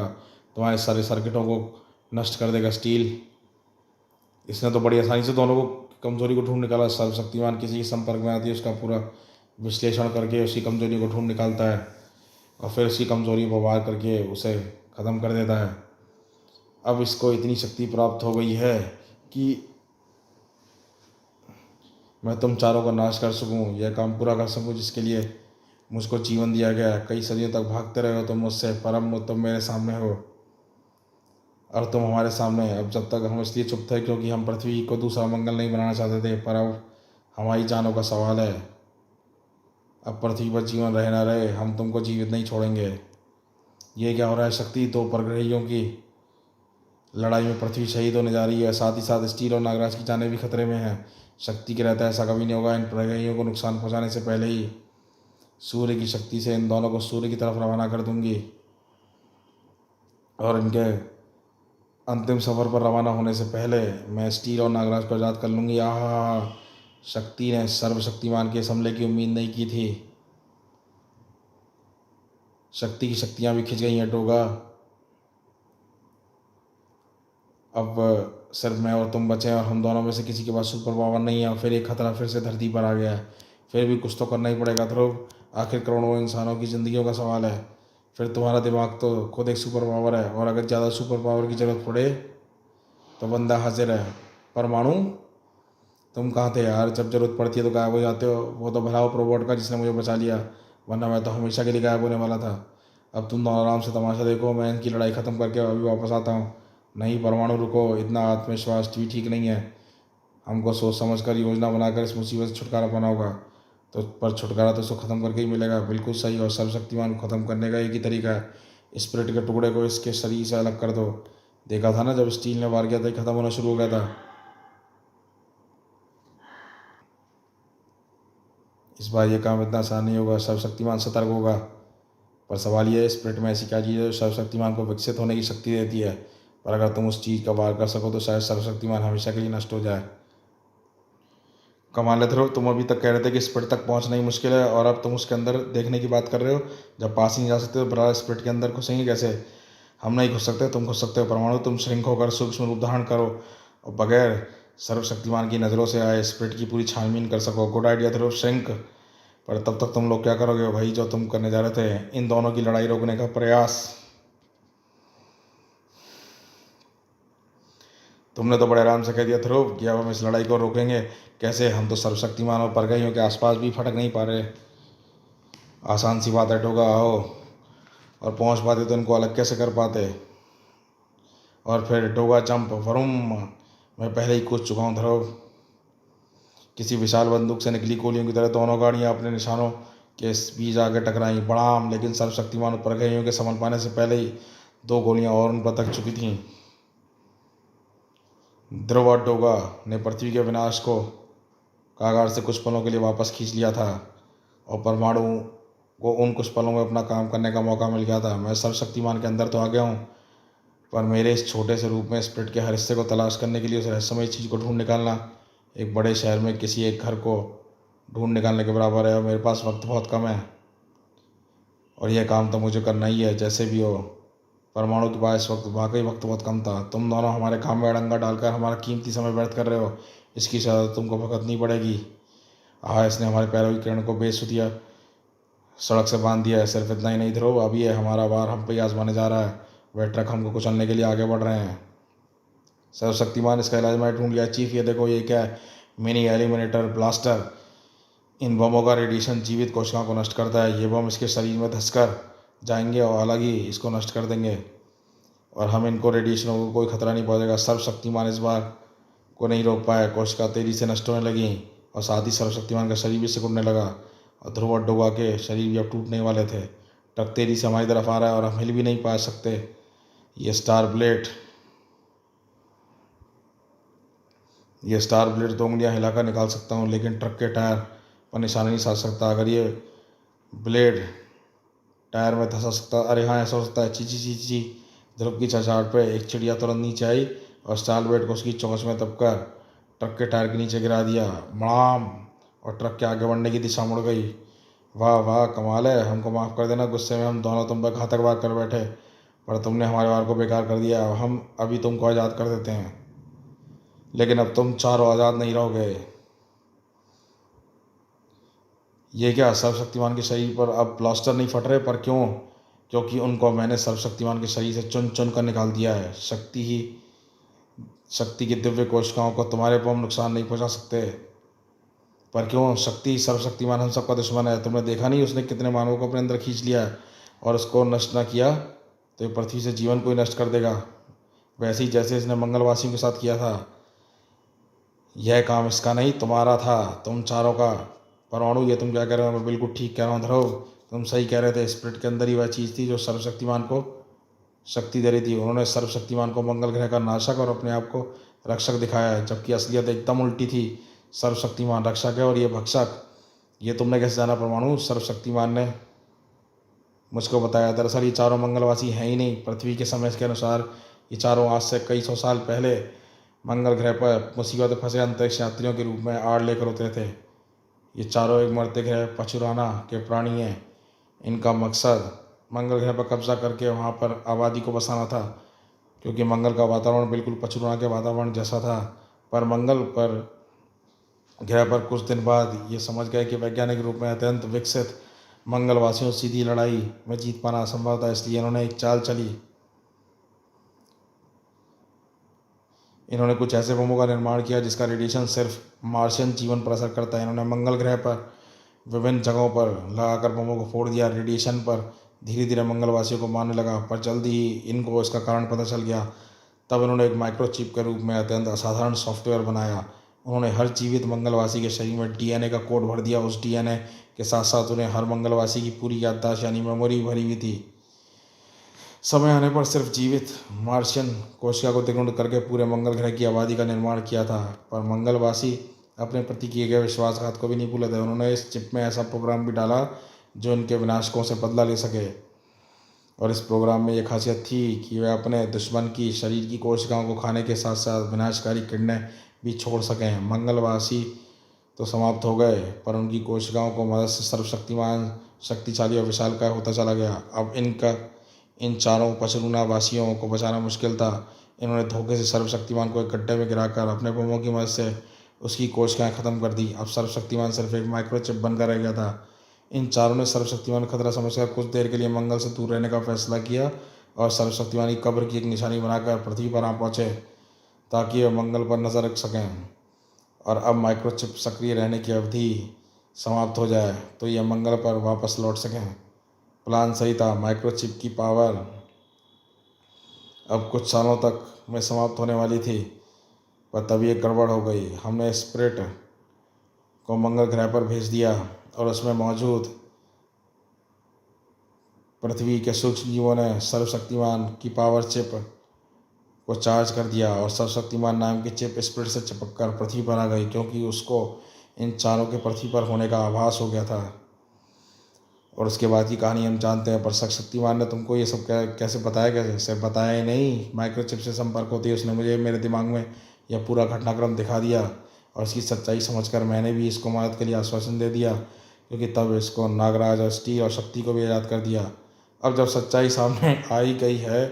A: तुम्हारे सारे सर्किटों को नष्ट कर देगा। स्टील, इसने तो बड़ी आसानी से दोनों को कमजोरी को ढूंढ निकाला। सर्वशक्तिमान किसी के संपर्क में आती है, उसका पूरा विश्लेषण करके उसकी कमजोरी को ढूंढ निकालता है, और फिर उसकी कमजोरी को वार करके उसे ख़त्म कर देता है। अब इसको इतनी शक्ति प्राप्त हो गई है कि मैं तुम चारों का नाश कर सकूं, यह काम पूरा कर सकूं जिसके लिए मुझको जीवन दिया गया है। कई सदियों तक भागते रहे हो तुम मुझसे, परम तुम मेरे सामने हो, और तुम हमारे सामने। अब जब तक हम इसलिए चुप थे क्योंकि हम पृथ्वी को दूसरा मंगल नहीं बनाना चाहते थे, पर अब हमारी जानों का सवाल है। अब पृथ्वी पर जीवन रहे ना रहे, हम तुमको जीवित नहीं छोड़ेंगे। ये क्या हो रहा है शक्ति? दो परग्रहियों की लड़ाई में पृथ्वी शहीद होने जा रही है, साथ ही साथ स्टील और नागराज की जानें भी खतरे में हैं। शक्ति के रहता ऐसा कभी नहीं होगा। इन परग्रहियों को नुकसान पहुंचाने से पहले ही सूर्य की शक्ति से इन दोनों को सूर्य की तरफ रवाना कर दूंगी, और इनके अंतिम सफ़र पर रवाना होने से पहले मैं स्टील और नागराज को आज़ाद कर लूँगी। आहा, शक्ति ने सर्वशक्तिमान के इस हमले की उम्मीद नहीं की थी। शक्ति की शक्तियाँ भी खिंच गई हैं टोगा। अब सिर्फ मैं और तुम बचे हैं, और हम दोनों में से किसी के पास सुपर पावर नहीं है, और फिर एक खतरा फिर से धरती पर आ गया है। फिर भी कुछ तो करना ही पड़ेगा ध्रुव, आखिर करोड़ों इंसानों की ज़िंदगियों का सवाल है। फिर तुम्हारा दिमाग तो खुद एक सुपर पावर है, और अगर ज़्यादा सुपर पावर की ज़रूरत पड़े तो बंदा हाजिर है। परमाणु, तुम कहाँ थे यार? जब ज़रूरत पड़ती है तो गायब हो जाते हो। वो तो भला हो रोबोट का जिसने मुझे बचा लिया, वरना मैं तो हमेशा के लिए गायब होने वाला था। अब तुम दोनों आराम से तमाशा देखो, मैं इनकी लड़ाई ख़त्म करके अभी वापस आता हूँ। नहीं परमाणु, रुको, इतना आत्मविश्वास भी ठीक नहीं है। हमको सोच समझ कर योजना बनाकर इस मुसीबत से छुटकारा पाना होगा। तो पर छुटकारा तो इसको ख़त्म करके ही मिलेगा। बिल्कुल सही, और सर्वशक्तिमान को ख़त्म करने का एक ही तरीका है, स्पिरिट के टुकड़े को इसके शरीर से अलग कर दो। देखा था ना, जब स्टील ने वार किया था ख़त्म होना शुरू हो गया था। इस बार यह काम इतना आसान नहीं होगा। सर्वशक्तिमान सतर्क होगा, पर सवाल यह है स्पिरिट में ऐसी क्या चीज़ है जो सर्वशक्तिमान को विकसित होने की शक्ति देती है। पर अगर तुम उस चीज़ का वार कर सको तो शायद सर्वशक्तिमान हमेशा के लिए नष्ट हो जाए। कमाल है ध्रुव, तुम अभी तक कह रहे थे कि स्पिरिट तक पहुंचना ही मुश्किल है, और अब तुम उसके अंदर देखने की बात कर रहे हो। जब पास ही नहीं जा सकते तो बड़ा स्पिरिट के अंदर घुसेंगे कैसे? हम नहीं घुस सकते, तुम घुस सकते हो। परमाणु, तुम श्रिंक होकर सूक्ष्म रूप धारण करो, और बगैर सर्वशक्तिमान की नज़रों से आए स्पिरिट की पूरी छानबीन कर सको। गुड आइडिया ध्रुव, श्रिंक। पर तब तक तुम लोग क्या करोगे भाई? जो तुम करने जा रहे थे, इन दोनों की लड़ाई रोकने का प्रयास। तुमने तो बड़े आराम से कह दिया ध्रुव कि अब हम इस लड़ाई को रोकेंगे कैसे? हम तो सर्वशक्तिमान और परगाइयों के आसपास भी फटक नहीं पा रहे। आसान सी बात है टोगा, आओ, और पहुंच पाते तो इनको अलग कैसे कर पाते? और फिर टोगा जंप वरुम, मैं पहले ही कूद चुका हूँ ध्रुव। किसी विशाल बंदूक से निकली गोलियों की तरह दोनों गाड़ियाँ अपने निशानों के बीच आगे टकराई बड़ाम, लेकिन सर्वशक्तिमान उपग्रहियों के संभल पाने से पहले ही 2 गोलियां और उन पर तक चुकी थीं। ध्रुवडोगा ने पृथ्वी के विनाश को कागार से कुछ पलों के लिए वापस खींच लिया था और परमाणु को उन कुछ पलों में अपना काम करने का मौका मिल गया था। मैं सर्वशक्तिमान के अंदर तो आ गया हूँ, पर मेरे इस छोटे से रूप में स्प्रिट के हर हिस्से को तलाश करने के लिए उस रहस्यमय चीज़ को ढूंढ निकालना एक बड़े शहर में किसी एक घर को ढूंढ निकालने के बराबर है। और मेरे पास वक्त बहुत कम है और यह काम तो मुझे करना ही है, जैसे भी हो। परमाणु के पास इस वक्त वाकई वक्त बहुत कम था। तुम दोनों हमारे काम में अड़ंगा डालकर हमारा कीमती समय व्यर्थ कर रहे हो, इसकी सजा तुमको भुगतनी पड़ेगी। इसने हमारे पैरों की किरण को बेसुधिया सड़क से बांध दिया है। सिर्फ इतना ही नहीं ध्रुव, अब ये हमारा वार हम पे ही आजमाने जा रहा है। वह ट्रक हमको कुचलने के लिए आगे बढ़ रहे हैं। सर्वशक्तिमान, इसका इलाज मैंने ढूंढ लिया। चीफ, ये देखो, ये क्या है? Mini eliminator blaster. इन बमों का रेडिएशन जीवित कोशिकाओं को नष्ट करता है। ये बम इसके शरीर में धंसकर जाएंगे और अलग ही इसको नष्ट कर देंगे और हम इनको रेडिएशनों को कोई खतरा नहीं पहुंचेगा। सर्वशक्तिमान इस बार को नहीं रोक पाया। कोशिका तेजी से नष्ट होने लगी और साथ ही सर्वशक्तिमान का शरीर भी सिकुड़ने लगा और ध्रुवडोगा के शरीर भी अब टूटने वाले थे। ट्रक तेजी से हमारी तरफ आ रहा है और हम हिल भी नहीं पा सकते। ये स्टार ब्लेड 2 उंगलियां हिलाकर निकाल सकता हूँ, लेकिन ट्रक के टायर पर निशाना नहीं साध सकता। अगर ये ब्लेड टायर में धंसा सकता, अरे हाँ, ऐसा हो सकता है। ची ची ची ची। ध्रुव की चहचहाट पे एक चिड़िया तुरंत नीचे आई और स्टार ब्लेड को उसकी चोंच में दबकर ट्रक के टायर के नीचे गिरा दिया। मड़ाम, और ट्रक के आगे बढ़ने की दिशा मुड़ गई। वाह वाह, कमाल है। हमको माफ़ कर देना, गुस्से में हम दोनों तुम पर घातक वार कर बैठे, पर तुमने हमारे वार को बेकार कर दिया। हम अभी तुमको आज़ाद कर देते हैं, लेकिन अब तुम चारों आज़ाद नहीं रहोगे। ये क्या? सर्वशक्तिमान के शरीर पर अब प्लास्टर नहीं फट रहे, पर क्यों? क्योंकि उनको मैंने सर्वशक्तिमान के शरीर से चुन चुन कर निकाल दिया है। शक्ति की दिव्य कोशिकाओं को तुम्हारे बम नुकसान नहीं पहुंचा सकते। पर क्यों? सर्वशक्तिमान हम सबका दुश्मन है। तुमने देखा नहीं उसने कितने मानवों को अपने अंदर खींच लिया है, और उसको नष्ट न किया तो ये पृथ्वी से जीवन को ही नष्ट कर देगा, वैसे ही जैसे इसने मंगलवासियों के साथ किया था। यह काम इसका नहीं, तुम्हारा था, तुम चारों का। परमाणु, ये तुम क्या कह रहे हो? मैं बिल्कुल ठीक कह रहा हूँ ध्रुव, तुम सही कह रहे थे। स्प्रिट के अंदर ही वह चीज़ थी जो सर्वशक्तिमान को शक्ति दे रही थी। उन्होंने सर्वशक्तिमान को मंगल ग्रह का नाशक और अपने आप को रक्षक दिखाया है, जबकि असलियत एकदम उल्टी थी। सर्वशक्तिमान रक्षक है और ये भक्षक। ये तुमने कैसे जाना परमाणु? सर्वशक्तिमान ने मुझको बताया। दरअसल ये चारों मंगलवासी हैं ही नहीं। पृथ्वी के समय के अनुसार ये चारों आज से कई सौ साल पहले मंगल ग्रह पर मुसीबत में फंसे अंतरिक्ष यात्रियों के रूप में आड़ लेकर उतरे थे। ये चारों एक मरते ग्रह पचुराना के प्राणी हैं। इनका मकसद मंगल ग्रह पर कब्जा करके वहाँ पर आबादी को बसाना था, क्योंकि मंगल का वातावरण बिल्कुल पचुराना के वातावरण जैसा था। पर मंगल पर ग्रह पर कुछ दिन बाद ये समझ गए कि वैज्ञानिक रूप में अत्यंत विकसित मंगलवासियों से सीधी लड़ाई में जीत पाना असंभव था। इसलिए इन्होंने एक चाल चली। इन्होंने कुछ ऐसे बमों का निर्माण किया जिसका रेडिएशन सिर्फ मार्शियन जीवन पर असर करता है। इन्होंने मंगल ग्रह पर विभिन्न जगहों पर लगाकर बमों को फोड़ दिया। रेडिएशन पर धीरे धीरे मंगलवासियों को मारने लगा, पर जल्दी ही इनको इसका कारण पता चल गया। तब इन्होंने एक माइक्रोचिप के रूप में अत्यंत असाधारण सॉफ्टवेयर बनाया। उन्होंने हर जीवित मंगलवासी के शरीर में डीएनए का कोड भर दिया। उस डीएनए के साथ साथ उन्हें हर मंगलवासी की पूरी याददाश्त यानी मेमोरी भरी हुई थी। समय आने पर सिर्फ जीवित मार्शियन कोशिका को द्विगुणित करके पूरे मंगल ग्रह की आबादी का निर्माण किया था। पर मंगलवासी अपने प्रति किए गए विश्वासघात को भी नहीं भूले थे। उन्होंने इस चिप में ऐसा प्रोग्राम भी डाला जो इनके विनाशकों से बदला ले सके, और इस प्रोग्राम में ये खासियत थी कि वे अपने दुश्मन की शरीर की कोशिकाओं को खाने के साथ साथ विनाशकारी किरणें भी छोड़ सकें। मंगलवासी तो समाप्त हो गए, पर उनकी कोशिकाओं को मदद से सर्वशक्तिमान शक्तिशाली और विशालकाय होता चला गया। अब इन चारों पचरूना वासियों को बचाना मुश्किल था। इन्होंने धोखे से सर्वशक्तिमान को एक गड्ढे में गिराकर अपने बमों की मदद से उसकी कोशिकाएं खत्म कर दी। अब सर्वशक्तिमान सिर्फ एक माइक्रोचिप बनकर रह गया था। इन चारों ने सर्वशक्तिमान खतरा समझकर कुछ देर के लिए मंगल से दूर रहने का फैसला किया और सर्वशक्तिमान की कब्र की एक निशानी बनाकर पृथ्वी पर आ पहुँचे, ताकि वे मंगल पर नज़र रख सकें। और अब माइक्रोचिप सक्रिय रहने की अवधि समाप्त हो जाए तो ये मंगल पर वापस लौट सकें। प्लान सही था। माइक्रोचिप की पावर अब कुछ सालों तक में समाप्त होने वाली थी, पर तभी एक गड़बड़ हो गई। हमने स्प्रिट को मंगल ग्रह पर भेज दिया और उसमें मौजूद
B: पृथ्वी के सूक्ष्म जीवों ने सर्वशक्तिमान की पावर चिप को चार्ज कर दिया और सर्वशक्तिमान नाम की चिप स्प्रिट से चिपक कर पृथ्वी पर आ गई, क्योंकि उसको इन चारों के पृथ्वी पर होने का आभास हो गया था। और उसके बाद की कहानी हम जानते हैं। पर सर्वशक्तिमान ने तुमको ये सब कैसे बताया? कैसे सिर्फ बताया ही नहीं, माइक्रोचिप से संपर्क होते ही उसने मुझे मेरे दिमाग में यह पूरा घटनाक्रम दिखा दिया और इसकी सच्चाई समझकर मैंने भी इसको मदद के लिए आश्वासन दे दिया, क्योंकि तब इसको नागराज और स्टील और शक्ति को भी याद कर दिया। अब जब सच्चाई सामने आ ही गई है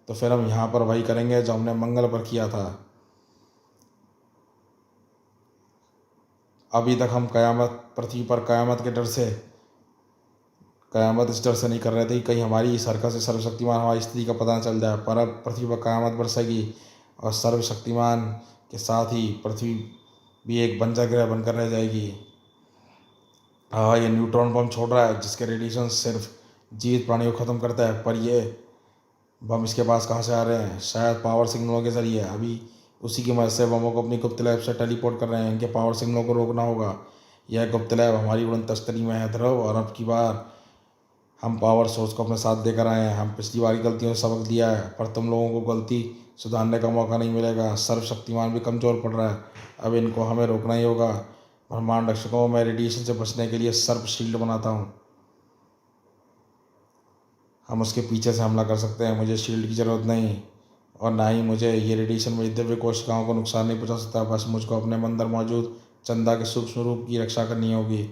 B: तो फिर हम यहाँ पर वही करेंगे जो हमने मंगल पर किया था। अभी तक हम पृथ्वी पर कयामत इस डर से नहीं कर रहे थे कि कहीं हमारी इस हरकत से सर्वशक्तिमान हमारी स्थिति का पता न चल जाए। पर अब पृथ्वी पर कयामत बरसेगी और सर्वशक्तिमान के साथ ही पृथ्वी भी एक बंजर ग्रह बनकर रह जाएगी। हाँ, ये न्यूट्रॉन बम छोड़ रहा है जिसके रेडिएशन सिर्फ जीवित प्राणियों को ख़त्म करता है। पर ये बम इसके पास कहाँ से आ रहे हैं? शायद पावर सिग्नलों के ज़रिए। अभी उसी की मदद से बमों को अपनी गुप्त लैब से टेलीपोर्ट कर रहे हैं। इनके पावर सिग्नलों को रोकना होगा। यह गुप्त लैब हमारी उड़न तश्तरी में है ध्रुव, और अब की बार हम पावर सोर्स को अपने साथ लेकर आए हैं। हम पिछली बार की गलतियों से सबक लिया है, पर तुम लोगों को गलती सुधारने का मौका नहीं मिलेगा। सर्वशक्तिमान भी कमज़ोर पड़ रहा है, अब इनको हमें रोकना ही होगा। ब्रह्मांड रक्षकों, मैं रेडिएशन से बचने के लिए सर्प शील्ड बनाता हूँ। हम उसके पीछे से हमला कर सकते हैं। मुझे शील्ड की ज़रूरत नहीं, और ना ही मुझे ये रेडिएशन मेरी दिव्य कोशिकाओं को नुकसान नहीं पहुँचा सकता। बस मुझको अपने अंदर मौजूद चंदा के सूक्ष्म रूप की रक्षा करनी होगी।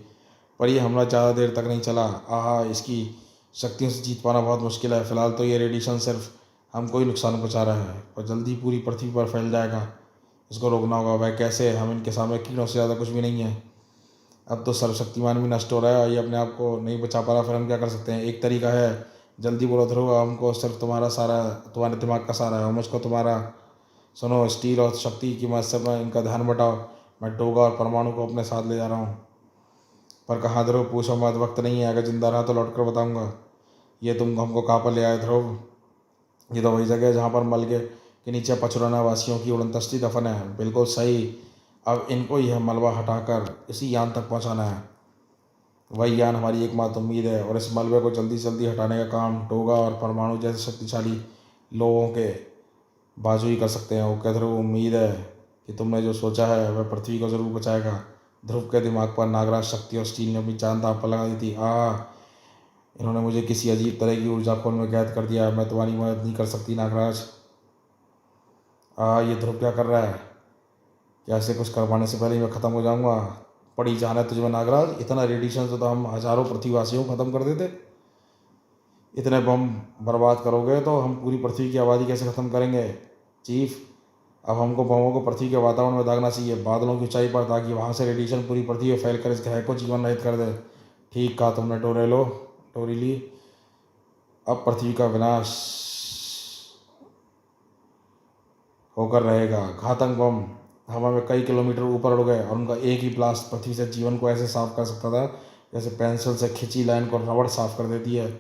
B: पर यह हमला ज़्यादा देर तक नहीं चला। आहा, इसकी शक्तियों से जीत पाना बहुत मुश्किल है। फिलहाल तो ये रेडिएशन सिर्फ हमको ही नुकसान पहुँचा रहा है, पर जल्दी पूरी पृथ्वी पर फैल जाएगा। इसको रोकना होगा। वह कैसे? हम इनके सामने कीड़ों से ज़्यादा कुछ भी नहीं है। अब तो सर्वशक्तिमान भी नष्ट हो रहा है और ये अपने आप को नहीं बचा पा रहा। फिर हम क्या कर सकते हैं? एक तरीका है, जल्दी बोलो ध्रुव। हमको सिर्फ तुम्हारे दिमाग का सहारा है और मुझको तुम्हारा। सुनो, स्टील और शक्ति की मदद से मैं इनका ध्यान बटाओ। मैं टोगा और परमाणु को अपने साथ ले जा रहा हूँ। पर कहाँ ध्रुव? पूछो मत, वक्त नहीं है। अगर जिंदा रहा तो लौट कर बताऊँगा। ये तुम हमको कहाँ पर ले आए ध्रुव? ये तो वही जगह है जहाँ पर मलबे के नीचे पचराना वासियों की उड़न तश्ती दफन है। बिल्कुल सही। अब इनको यह मलबा हटाकर इसी यान तक पहुँचाना है। वही यान हमारी एकमात्र उम्मीद है, और इस मलबे को जल्दी से जल्दी हटाने का काम टोगा और परमाणु जैसे शक्तिशाली लोगों के बाजू ही कर सकते हैं। वो कहते ध्रुव, उम्मीद है कि तुमने जो सोचा है वह पृथ्वी को जरूर बचाएगा। ध्रुव के दिमाग पर नागराज शक्ति और स्टील ने अपनी चांद दांव पर लगा दी थी। इन्होंने मुझे किसी अजीब तरह की ऊर्जा खोल में कैद कर दिया है। मैं तुम्हारी मदद नहीं कर सकती नागराज। ये ध्रुव क्या कर रहा है? क्या ऐसे कुछ करवाने से पहले ही मैं ख़त्म हो जाऊंगा? पड़ी जान है तुझे में नागराज। इतना रेडिएशन से तो हम हजारों पृथ्वीवासियों को ख़त्म कर देते। इतने बम बर्बाद करोगे तो हम पूरी पृथ्वी की आबादी कैसे ख़त्म करेंगे चीफ? अब हमको बमों को पृथ्वी के वातावरण में दागना चाहिए, बादलों की ऊंचाई पर, ताकि वहाँ से रेडिएशन पूरी पृथ्वी में फैल कर इस ग्रह को जीवन रहित कर दे। ठीक कहा तुमने टोरेली। अब पृथ्वी का विनाश होकर रहेगा। घातक बम हवा में कई किलोमीटर ऊपर उड़ गए और उनका एक ही ब्लास्ट पृथ्वी से जीवन को ऐसे साफ कर सकता था जैसे पेंसिल से खिंची लाइन को रबड़ साफ कर देती है।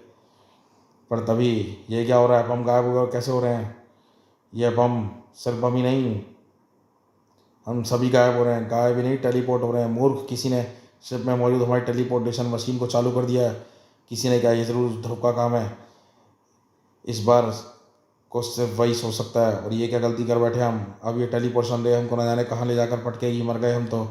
B: पर तभी ये क्या हो रहा है? बम गायब हो गए। कैसे हो रहे हैं? यह बम सिर्फ बम ही नहीं, हम सभी गायब हो रहे हैं। गायब ही नहीं, टेलीपोर्ट हो रहे हैं। मूर्ख, किसी ने शिप में मौजूद हमारी टेलीपोर्टेशन मशीन को चालू कर दिया है। किसी ने कहा, ये ज़रूर ध्रुव का काम है। इस बार को सिर्फ वही सोच सकता है। और ये क्या गलती कर बैठे हम? अब ये टेलीपोर्टेशन रे हमको न जाने कहाँ ले जाकर पटकेगी। मर गए हम तो।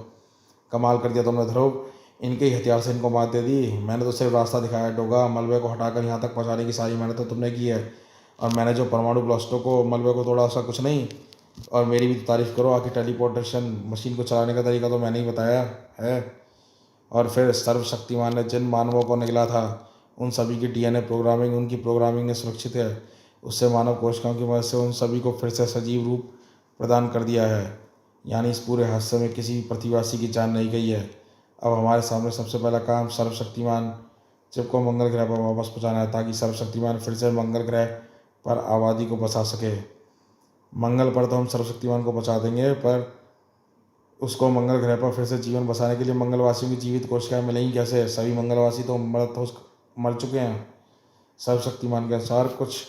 B: कमाल कर दिया तुमने ध्रुव, इनके ही हथियार से इनको मात दे दी। मैंने तो सिर्फ रास्ता दिखाया डोगा। मलबे को हटाकर यहाँ तक पहुँचाने की सारी मेहनत तो तुमने की है, और मैंने जो परमाणु ब्लास्टों को मलबे को तोड़ा उसका कुछ नहीं। और मेरी भी तो तारीफ़ करो। आखिर टेलीपोर्टेशन मशीन को चलाने का तरीका तो मैंने ही बताया है। और फिर सर्वशक्तिमान ने जिन मानवों को निकला था उन सभी की डीएनए प्रोग्रामिंग उनकी प्रोग्रामिंग ने सुरक्षित है। उससे मानव कोशिकाओं की मदद से उन सभी को फिर से सजीव रूप प्रदान कर दिया है। यानी इस पूरे हादसे में किसी भी पृथ्वीवासी की जान नहीं गई है। अब हमारे सामने सबसे पहला काम सर्वशक्तिमान चिप को मंगल ग्रह पर वापस पहुँचाना है, ताकि सर्वशक्तिमान फिर से मंगल ग्रह पर आबादी को बचा सके। मंगल पर तो हम सर्वशक्तिमान को बचा देंगे, पर उसको मंगल ग्रह पर फिर से जीवन बसाने के लिए मंगलवासियों की जीवित कोशिकाएं मिलेंगी कैसे? सभी मंगलवासी तो मर चुके हैं। सर्वशक्तिमान के अनुसार कुछ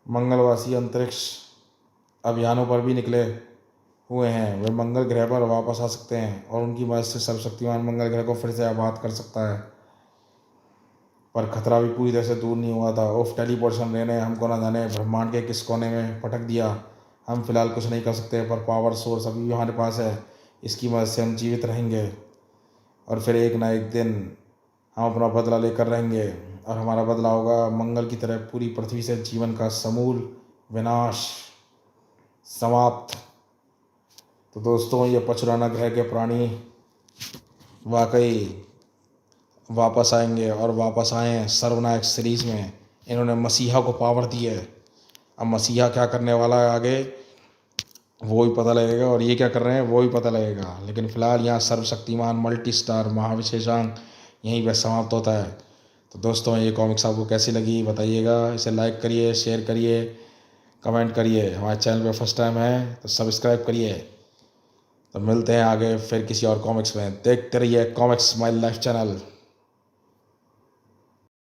B: मंगलवासी अंतरिक्ष अभियानों पर भी निकले हुए हैं। वे मंगल ग्रह पर वापस आ सकते हैं और उनकी मदद से सर्वशक्तिमान मंगल ग्रह को फिर से आबाद कर सकता है। पर खतरा भी पूरी तरह से दूर नहीं हुआ था। उफ, टेलीपोर्टेशन रे ने हमको ना जाने ब्रह्मांड के किस कोने में पटक दिया। हम फिलहाल कुछ नहीं कर सकते, पर पावर सोर्स अभी भी हमारे पास है। इसकी मदद से हम जीवित रहेंगे और फिर एक ना एक दिन हम अपना बदला लेकर रहेंगे, और हमारा बदला होगा मंगल की तरह पूरी पृथ्वी से जीवन का समूल विनाश, समाप्त। तो दोस्तों, ये पचुराना ग्रह के प्राणी वाकई वापस आएंगे, और वापस आए हैं सर्वनायक सीरीज़ में। इन्होंने मसीहा को पावर दी है। अब मसीहा क्या करने वाला है आगे, वो भी पता लगेगा, और ये क्या कर रहे हैं वो भी पता लगेगा। लेकिन फ़िलहाल यहाँ सर्वशक्तिमान मल्टी स्टार महाविशेषांक यहीं पर समाप्त होता है। तो दोस्तों, ये कॉमिक्स आपको कैसी लगी बताइएगा। इसे लाइक करिए, शेयर करिए, कमेंट करिए। हमारे चैनल पे फर्स्ट टाइम है तो सब्सक्राइब करिए। तो मिलते हैं आगे फिर किसी और कॉमिक्स में। देखते रहिए कॉमिक्स माई लाइफ चैनल।